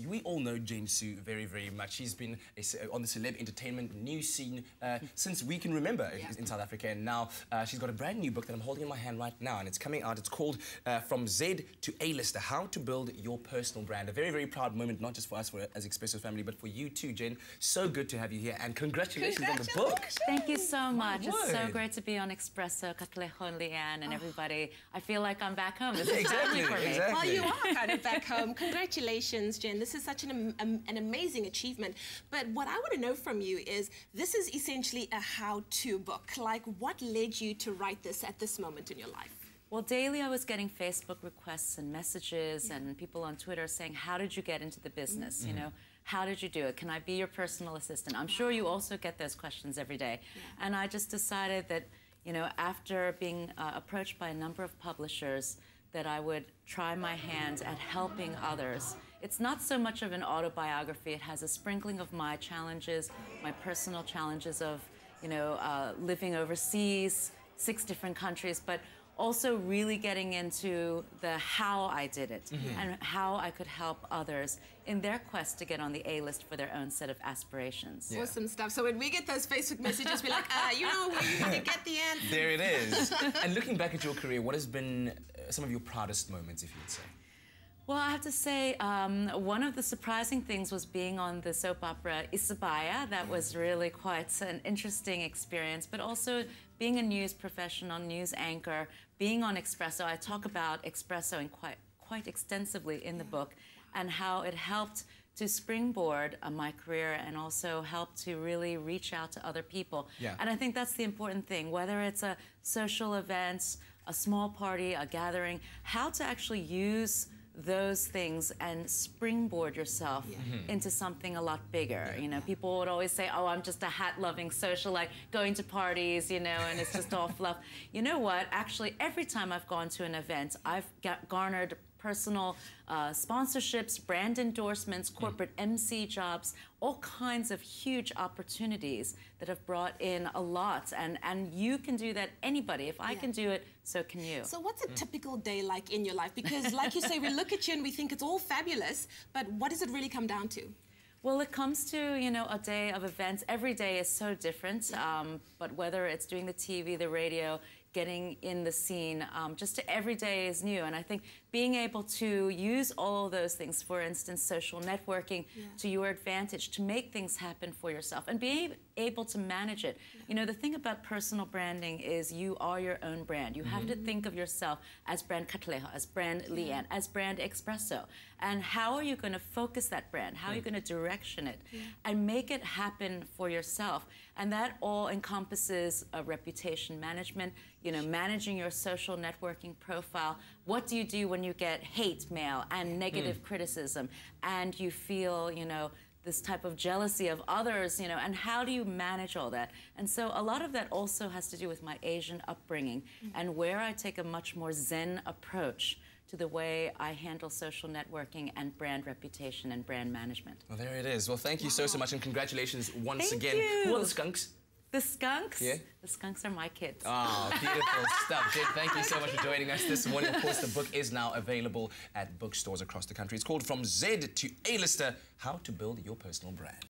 We all know Jane Sue very, very much. She's been on the celeb entertainment news scene since we can remember in South Africa. And now she's got a brand new book that I'm holding in my hand right now, and it's coming out. It's called From Z to A-Lister, How to Build Your Personal Brand. A very, very proud moment, not just for us as Expresso family, but for you too, Jen. So good to have you here, and congratulations on the book. Thank you so much. It's so great to be on Expresso, leigh-anne and everybody. I feel like I'm back home. This is family for me. Well, you are kind of back home. Congratulations, Jen. This is such an amazing achievement. But what I want to know from you is, this is essentially a how-to book. Like, what led you to write this at this moment in your life? Well, daily I was getting Facebook requests and messages and people on Twitter saying, how did you get into the business? You know, how did you do it? Can I be your personal assistant? I'm sure you also get those questions every day. And I just decided that, you know, after being approached by a number of publishers, that I would try my hands at helping others. It's not so much of an autobiography. It has a sprinkling of my challenges, my personal challenges of, you know, living overseas, 6 different countries, but also really getting into the how I did it and how I could help others in their quest to get on the A-list for their own set of aspirations. Awesome stuff. So when we get those Facebook messages, we're like, you know, we get the answer. There it is. And looking back at your career, what has been some of your proudest moments, if you would say? Well, I have to say, one of the surprising things was being on the soap opera Isabaya. That was really quite an interesting experience, but also being a news professional, news anchor, being on Expresso. I talk about Expresso quite extensively in the book, and how it helped to springboard my career and also help to really reach out to other people. And I think that's the important thing, whether it's a social event, a small party, a gathering, how to actually use those things and springboard yourself into something a lot bigger. You know, people would always say, oh, I'm just a hat-loving socialite going to parties, you know, and it's just all fluff. You know what? Actually, every time I've gone to an event, I've garnered personal sponsorships, brand endorsements, corporate MC jobs, all kinds of huge opportunities that have brought in a lot. And you can do that, anybody. If I can do it, so can you. So what's a typical day like in your life? Because like you say, we look at you and we think it's all fabulous, but what does it really come down to? Well, it comes to, you know, a day of events. Every day is so different, but whether it's doing the TV, the radio, getting in the scene, just every day is new. And I think being able to use all of those things, for instance, social networking, to your advantage, to make things happen for yourself and be able to manage it. You know, the thing about personal branding is you are your own brand. You have to think of yourself as brand Katleho, as brand leigh-anne, as brand Expresso. And how are you going to focus that brand? How are you going to direction it and make it happen for yourself? And that all encompasses a reputation management, you know, managing your social networking profile. What do you do when you get hate mail and negative criticism and you feel, you know, this type of jealousy of others, you know, and how do you manage all that? And so a lot of that also has to do with my Asian upbringing and where I take a much more Zen approach to the way I handle social networking and brand reputation and brand management. Well, there it is. Well, thank you so much, and congratulations once again. Thank you. Who are the skunks? The skunks? Yeah. The skunks are my kids. Oh, beautiful stuff. Jen, thank you so much for joining us this morning. Of course, the book is now available at bookstores across the country. It's called From Z to A-Lister, How to Build Your Personal Brand.